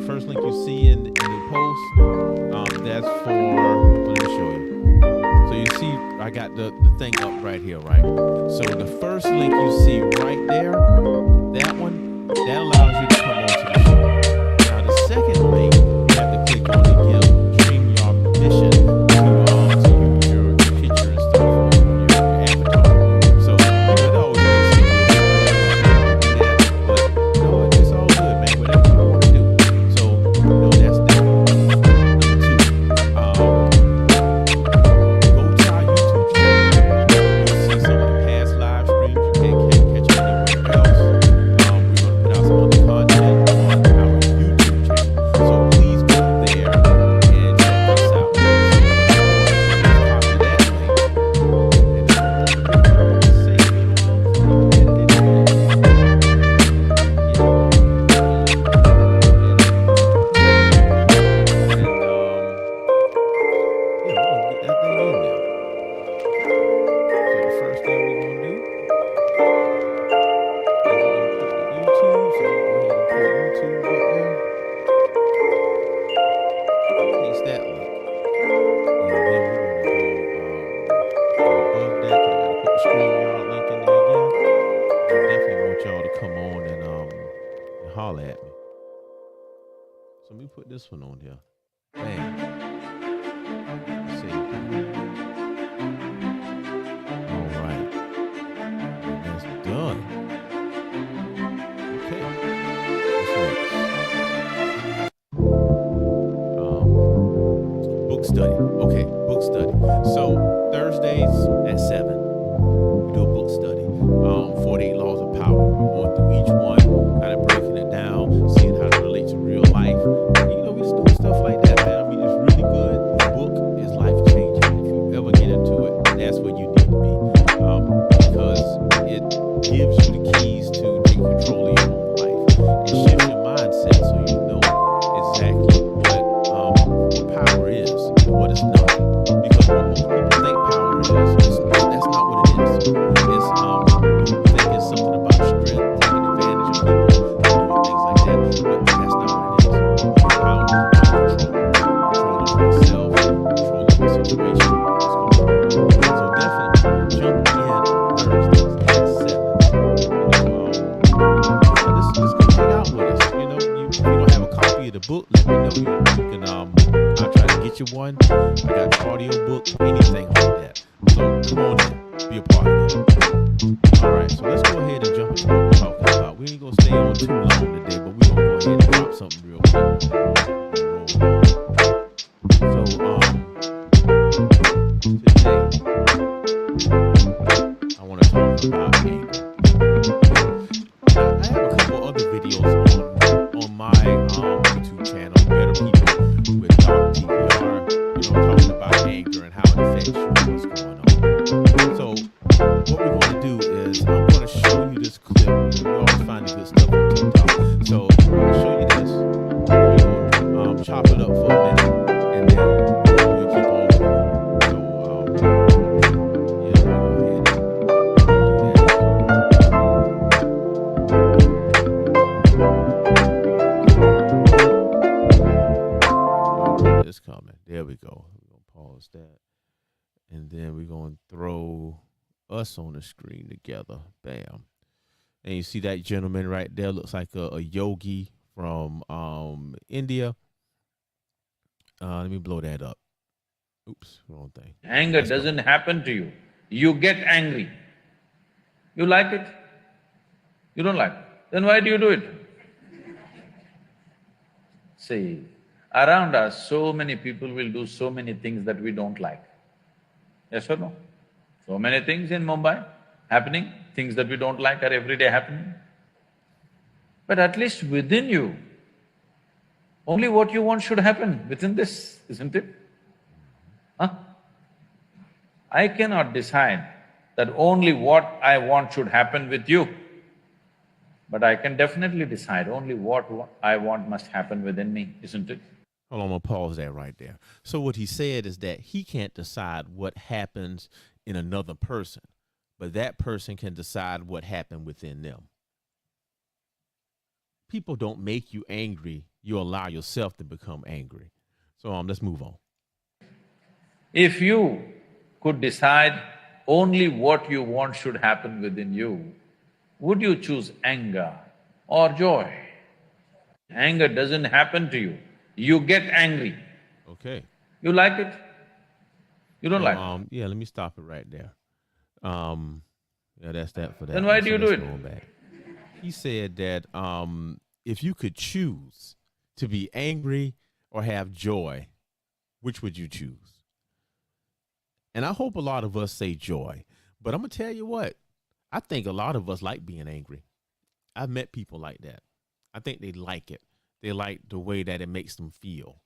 first link you see in the post, that's for. Let me show you. So you see, I got the thing up right here, right? So the first link you see right there, that one, that allows you to come onto the show. Now the second link, you have to click on to give StreamYard permission to your picture and stuff on your avatar. So it always makes it a little bit do that, but no, it's all good, man. Whatever you want to do. So that's that. Number two, go to our YouTube channel. You'll see some of the past live streams. You can't catch them anywhere else. We're gonna put out some other content on our YouTube channel. So please go there and check us out. So copy that link and save we're gonna get that thing in there. So the first thing we're gonna do is we're gonna put the YouTube. So go ahead and put YouTube up there. Paste that link. And then we're gonna go above that. 'Cause I gotta put the StreamYard link in there again. I definitely want y'all to come on and holler at me. So let me put this one on here. Bam. Let's see. All right. And that's done. Okay. What's next? Book study. Okay, book study. So Thursdays at 7, we do a book study. 48 Laws of Power. We're going through each one, kind of breaking it down, seeing how it relates to real life. And, we just doing stuff like that, man. I mean, it's really good. The book is life changing. If you ever get into it, that's where you need to be, because it gives you the keys to take control of your own life. It shifts your mindset so you know exactly what power is and what it's not. Because what most people think power that's not what it is. It's you think it's something about strength, taking advantage of people, doing things like that, but that's not what it is. Power is about controlling yourself, controlling the situation, what's going on. So definitely jump in Thursdays at 7. Just come hang out with us. If you don't have a copy of the book, let me know. You can I'll try to get you one. I got the audio book, anything like that. So come on in, be a part of it. All right, so let's go ahead and jump into what we're talking about. We ain't gonna stay on too long today, but we're gonna go ahead and drop something real quick. So today I want to talk about anger. Now, I have a couple other videos on my YouTube channel, Better People with Dr. TVR, talking about anger and how it affects you and what's going on. So what we're going to do is I'm going to show you this clip. You always find the good stuff on TikTok. So I'm going to show you this. We're going to chop it up for a minute, and then we'll keep on going. So yeah, we'll go ahead and do that. It's coming. There we go. We're going to pause that. And then we're going to throw us on the screen together. Bam. And you see that gentleman right there looks like a yogi from India. Let me blow that up. Oops, wrong thing. Anger doesn't happen to you. You get angry. You like it? You don't like it. Then why do you do it? See, around us, so many people will do so many things that we don't like. Yes or no? So many things in Mumbai happening, things that we don't like are every day happening. But at least within you, only what you want should happen within this, isn't it? Huh? I cannot decide that only what I want should happen with you, but I can definitely decide only what I want must happen within me, isn't it? Hold on, I'm gonna pause that right there. So what he said is that he can't decide what happens in another person, but that person can decide what happened within them. People don't make you angry. you allow yourself to become angry. So let's move on. If you could decide only what you want should happen within you, would you choose anger or joy? Anger doesn't happen to you, you get angry. Okay. You like it, you don't So like it. yeah, let me stop it right there. Um yeah, that's that for Then that why one. do So you do let's it? go on back. He said that if you could choose to be angry or have joy, which would you choose? And I hope a lot of us say joy. But I'm gonna tell you what, I think a lot of us like being angry. I've met people like that. I think they like it. They like the way that it makes them feel.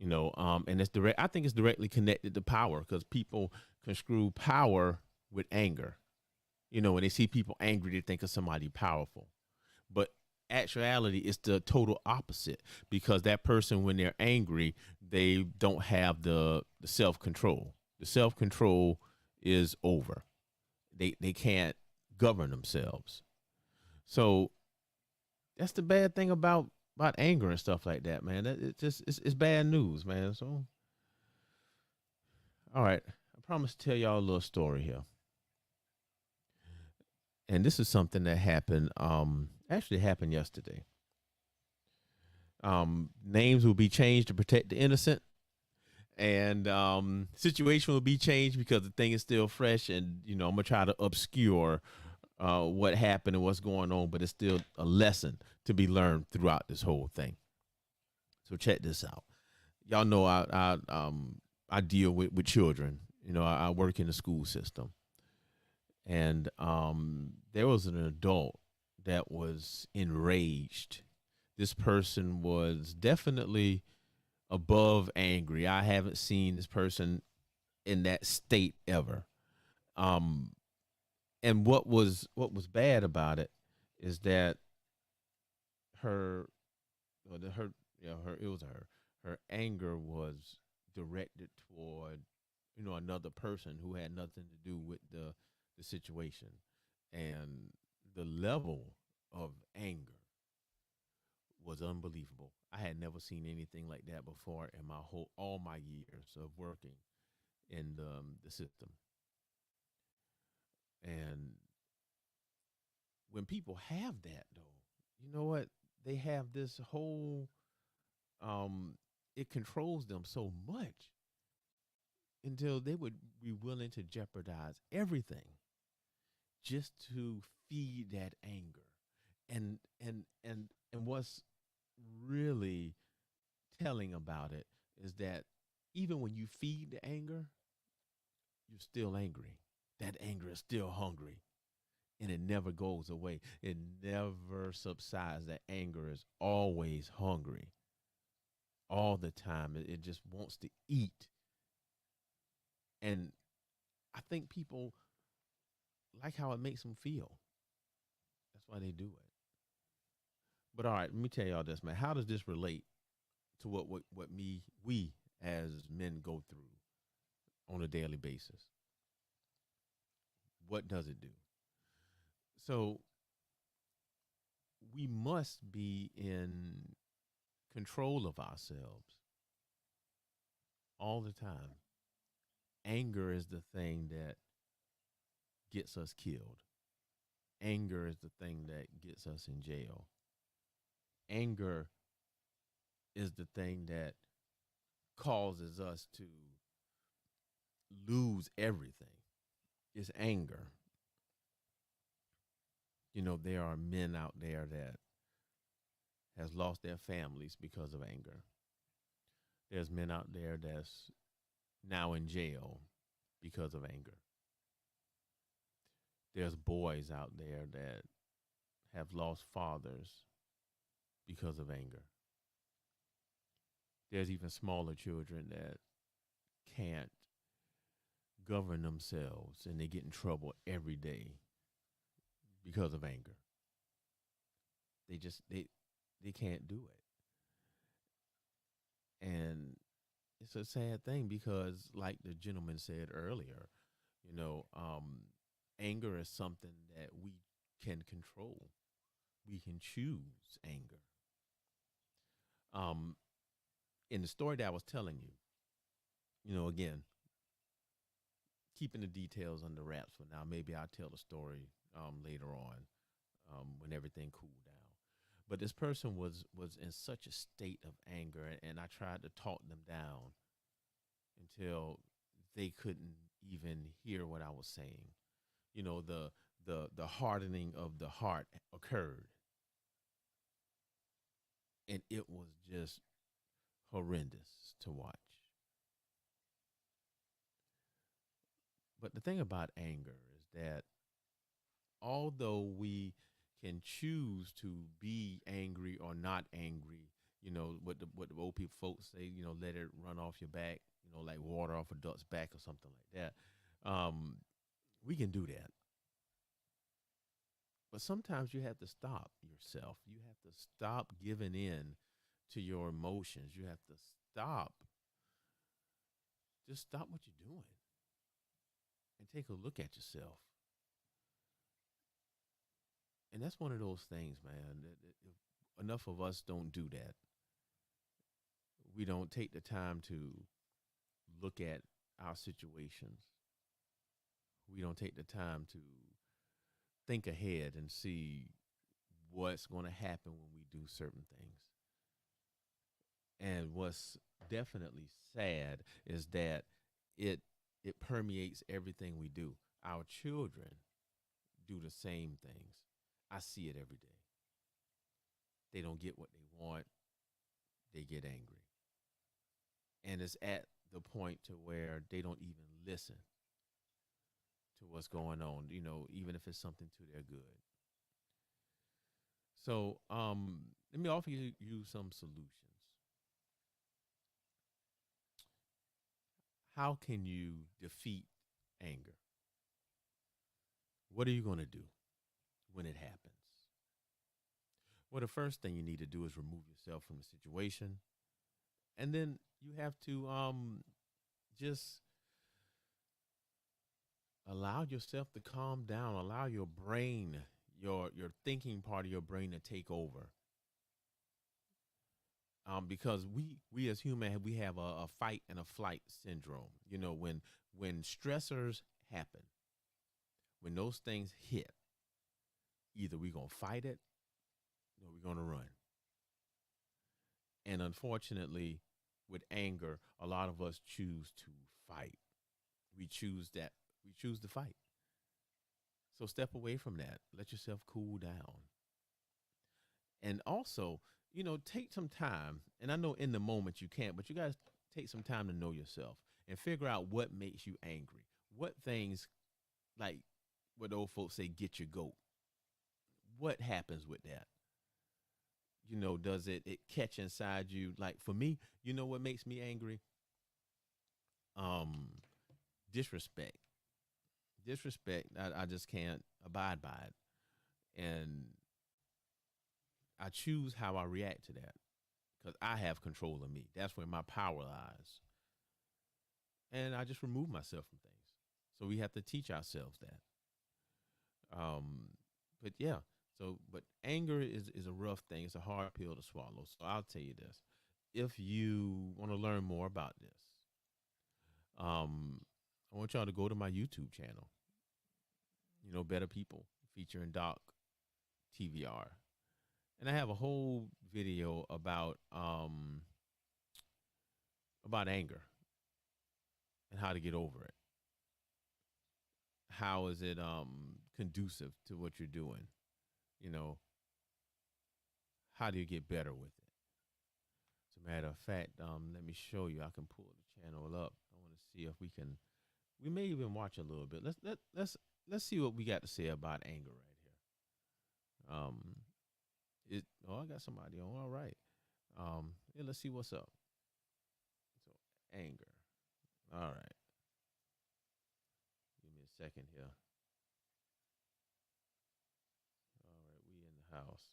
And it's direct. I think it's directly connected to power because people construe power with anger. When they see people angry, they think of somebody powerful. But actuality, it's the total opposite because that person, when they're angry, they don't have the self control. The self control is over. They can't govern themselves. So that's the bad thing about anger and stuff like that, man. It's bad news, man. So all right, I promise to tell y'all a little story here, and this is something that happened. Actually happened yesterday. Names will be changed to protect the innocent, and situation will be changed because the thing is still fresh, and I'm gonna try to obscure what happened and what's going on, but it's still a lesson to be learned throughout this whole thing. So check this out. Y'all know I deal with children. I work in the school system, and there was an adult that was enraged. This person was definitely above angry. I haven't seen this person in that state ever. Um, and what was bad about it is that her, or her, her it was her. Her anger was directed toward another person who had nothing to do with the situation, and the level of anger was unbelievable. I had never seen anything like that before in all my years of working in the system. And when people have that, though, you know what? They have this whole um it controls them so much until they would be willing to jeopardize everything just to feed that anger. And what's really telling about it is that even when you feed the anger, you're still angry. That anger is still hungry, and it never goes away. It never subsides. That anger is always hungry all the time. It just wants to eat. And I think people like how it makes them feel. That's why they do it. But all right, let me tell y'all this, man. How does this relate to what we as men go through on a daily basis? What does it do? So we must be in control of ourselves all the time. Anger is the thing that gets us killed. Anger is the thing that gets us in jail. Anger is the thing that causes us to lose everything. It's anger. There are men out there that has lost their families because of anger. There's men out there that's now in jail because of anger. There's boys out there that have lost fathers because of anger. There's even smaller children that can't govern themselves and they get in trouble every day because of anger. They can't do it. And it's a sad thing because like the gentleman said earlier, you know, um anger is something that we can control. We can choose anger. In the story that I was telling you, again, keeping the details under wraps for now. Maybe I'll tell the story later on when everything cooled down. But this person was in such a state of anger, and I tried to talk them down until they couldn't even hear what I was saying. The hardening of the heart occurred, and it was just horrendous to watch. But the thing about anger is that although we can choose to be angry or not angry, what the old people folks say, let it run off your back, like water off a duck's back or something like that. We can do that. But sometimes you have to stop yourself. You have to stop giving in to your emotions. You have to just stop what you're doing and take a look at yourself. And that's one of those things, man, that if enough of us don't do that. We don't take the time to look at our situations. We don't take the time to think ahead and see what's going to happen when we do certain things. And what's definitely sad is that it permeates everything we do. Our children do the same things. I see it every day. They don't get what they want. They get angry. And it's at the point to where they don't even listen to what's going on, even if it's something to their good. So let me offer you some solutions. How can you defeat anger? What are you going to do when it happens? Well, the first thing you need to do is remove yourself from the situation. And then you have to just allow yourself to calm down. Allow your brain, your thinking part of your brain to take over. Because we as human, we have a fight and a flight syndrome. When stressors happen, when those things hit, either we're going to fight it or we're going to run. And unfortunately, with anger, a lot of us choose to fight. We choose to fight. So step away from that. Let yourself cool down. And also, take some time. And I know in the moment you can't, but you guys take some time to know yourself and figure out what makes you angry. What things, like what the old folks say, get your goat. What happens with that? Does it catch inside you? Like for me, what makes me angry? Disrespect. I just can't abide by it. And I choose how I react to that because I have control of me. That's where my power lies. And I just remove myself from things. So we have to teach ourselves that. But yeah, but anger is a rough thing. It's a hard pill to swallow. So I'll tell you this. If you want to learn more about this, I want y'all to go to my YouTube channel, Better People, featuring Doc TVR. And I have a whole video about anger and how to get over it. How is it conducive to what you're doing? How do you get better with it? As a matter of fact, let me show you. I can pull the channel up. I want to see if we may even watch a little bit. Let's see what we got to say about anger right here. I got somebody on. All right. Yeah, let's see what's up. So anger. All right. Give me a second here. All right, we in the house.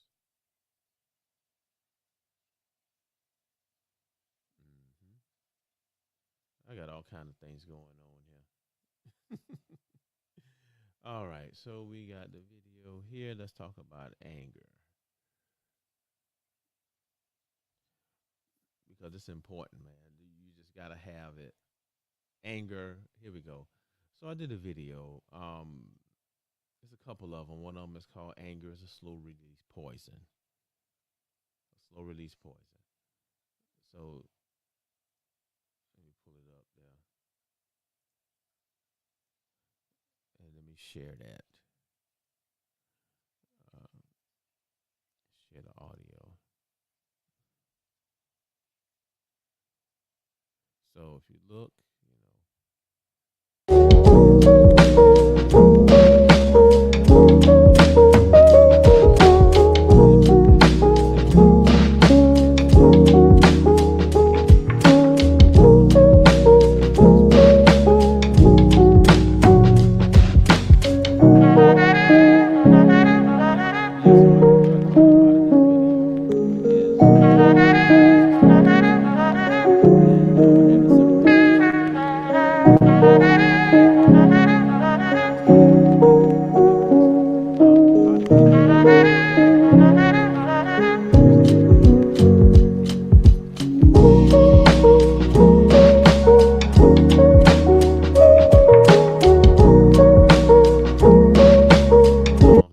I got all kind of things going on here. All right, so we got the video here. Let's talk about anger. because it's important, man. You just gotta have it. Anger. Here we go. So I did a video. There's a couple of them. One of them is called "Anger is a Slow Release Poison." A slow release poison. So let me pull it up there, and let me share that. Uh, Share the audio. So if you look,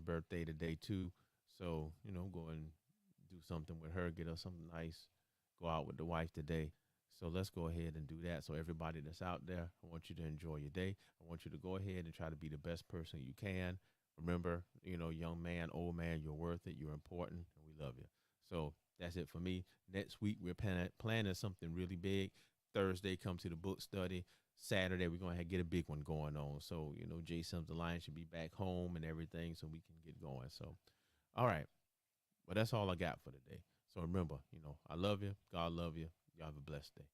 birthday today too. So, go and do something with her, get her something nice, go out with the wife today. So let's go ahead and do that. So everybody that's out there, I want you to enjoy your day. I want you to go ahead and try to be the best person you can. Remember, young man, old man, you're worth it. You're important, and we love you. So that's it for me. Next week, we're planning something really big. Thursday, come to the book study. Saturday, we're going to get a big one going on. So, Jay Sims the Lion should be back home and everything so we can get going. So, all right. Well, that's all I got for today. So remember, I love you. God love you. Y'all have a blessed day.